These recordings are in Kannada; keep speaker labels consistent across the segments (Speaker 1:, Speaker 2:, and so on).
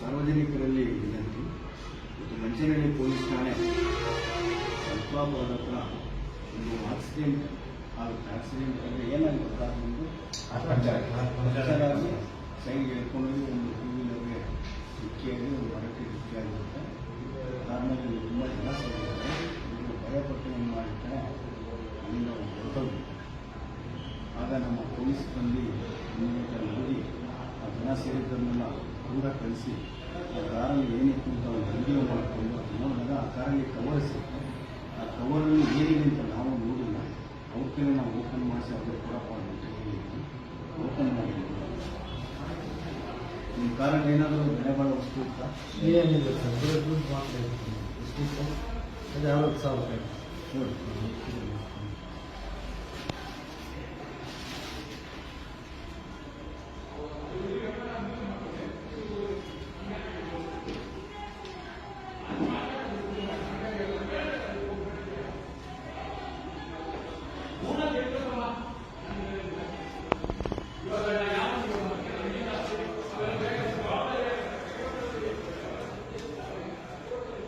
Speaker 1: ಸಾರ್ವಜನಿಕರಲ್ಲಿ ವಿನಂತಿ. ಮತ್ತು ಮಂಚನಹಳ್ಳಿ ಪೊಲೀಸ್ ಠಾಣೆ ಅಲ್ಪಾಪುರದ ಹತ್ರ ಒಂದು ಆಕ್ಸಿಡೆಂಟ್ ಆಗುತ್ತೆ. ಆಕ್ಸಿಡೆಂಟ್ ಅಂದರೆ ಏನಾಗುತ್ತೆ, ಒಂದು ಸೈಡ್ಗೆ ಹೇಳ್ಕೊಂಡೋಗಿ ಒಂದು ಟೂ ವೀಲರ್ಗೆ ಡಿಕ್ಕಿಯಾಗಿ ಒಂದು ಮರಕ್ಕೆ ಡಿಕ್ಕಿಯಾಗಿರುತ್ತೆ. ಕಾರಣದಲ್ಲಿ ತುಂಬ ಜನ ಸೇರಿದ್ದಾರೆ. ಇವರು ಭಯಪಟ್ಟು ಏನು ಮಾಡಿರ್ತಾರೆ, ಅಲ್ಲಿಂದ ಹೊರಟೋಗಿರ್ತಾರೆ. ಆಗ ನಮ್ಮ ಪೊಲೀಸ್ ಬಂದು ಇನ್ವಿಟೇಟರ್ ಓದಿ ಆ ಜನ ಸೇರಿದ್ದನ್ನೆಲ್ಲ ದೂರ ಕಳಿಸಿ ಆ ಕಾರಲ್ಲಿ ಏನಿತ್ತು ಅಂತ ಒಂದು ವಿಡಿಯೋ ಮಾಡಿಕೊಂಡು ನೋಡಿದಾಗ ಆ ಕಾರಲ್ಲಿ ಕವರ್ ಸಿಗುತ್ತೆ. ಆ ಕವರಲ್ಲಿ ಏನಿದೆ ಅಂತ ನಾವು ನೋಡಿಲ್ಲ. ಅವ್ರ ಕಡೆ ನಾವು ಓಪನ್ ಮಾಡಿಸಿ ಅವ್ರಿಗೆ ಕೊಡಪ್ಪ ಅಂತ ಹೇಳಿದ್ವಿ. ಓಪನ್ ಮಾಡಿದ್ವಿ. ನಿಮ್ಮ ಕಾರಲ್ಲಿ ಏನಾದರೂ ಬೆಲೆ ಬಾಳೋ ವಸ್ತು ಇತ್ತಾ?
Speaker 2: ಏನಿಲ್ಲ ಸರ್, ದುಡ್ಡು ಮಾತ್ರ ಇರ್ತೀನಿ. ಎಷ್ಟು ಅದು 60,000 ರೂಪಾಯಿ.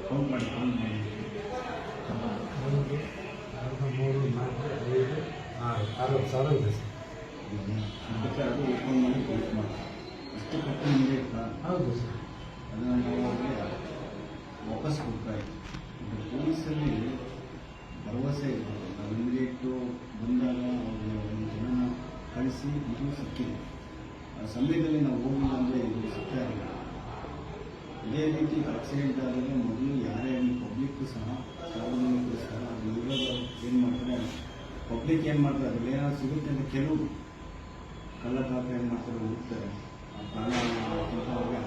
Speaker 1: ಫೋನ್ ಮಾಡಿ
Speaker 2: 1, 2, 3, 4, 5, 6, 60,000 ಇದೆ ಸರ್.
Speaker 1: ಅದಕ್ಕೆ ಅದು ಓಪನ್ ಮಾಡಿ ವೇಟ್ ಮಾಡ್ತಾರೆ. ಅಷ್ಟು ಕೊಟ್ಟು ನಿಮಗೆ ಇತ್ತಾ?
Speaker 2: ಹೌದು ಸರ್.
Speaker 1: ಅದನ್ನು ನಾವು ಅವ್ರಿಗೆ ವಾಪಸ್ ಕೊಡ್ತಾ ಇದ್ದೀವಿ. ಪೊಲೀಸಲ್ಲಿ ಭರವಸೆ ಇರ್ಬೋದು. ನಾವು ಇಮಿಡಿಯೇಟು ಬಂದಾಗ ಅವ್ರಿಗೆ ಒಂದು ಜನನ ಕಳಿಸಿ ಇದು ಸಿಕ್ಕಿದೆ. ಆ ಸಮಯದಲ್ಲಿ ನಾವು ಹೋಗಿಲ್ಲ ಅಂದರೆ ಇದು ಸಿಗ್ತಾ ಇಲ್ಲ. ಇದೇ ರೀತಿ ಆಕ್ಸಿಡೆಂಟ್ ಆದರೆ ಮೊದಲು ಯಾರೇ ಪಬ್ಲಿಕ್ಕು ಸಹ ಸಾರ್ವಜನಿಕರು ಸಹ ಅದು ಇರೋದು ಏನು ಮಾಡ್ತಾರೆ, ಪಬ್ಲಿಕ್ ಏನು ಮಾಡ್ತಾರೆ, ಅದ್ರಲ್ಲಿ ಏನಾದ್ರು ಸಿಗುತ್ತೆ ಅಂತ ಕೆಲವು ಕಳ್ಳಕಾಕ ಏನು ಮಾಡ್ತಾರೆ, ಹುಡುಕ್ತಾರೆ. ಆ ಪ್ರಾಣ ಅವ್ರಿಗೆ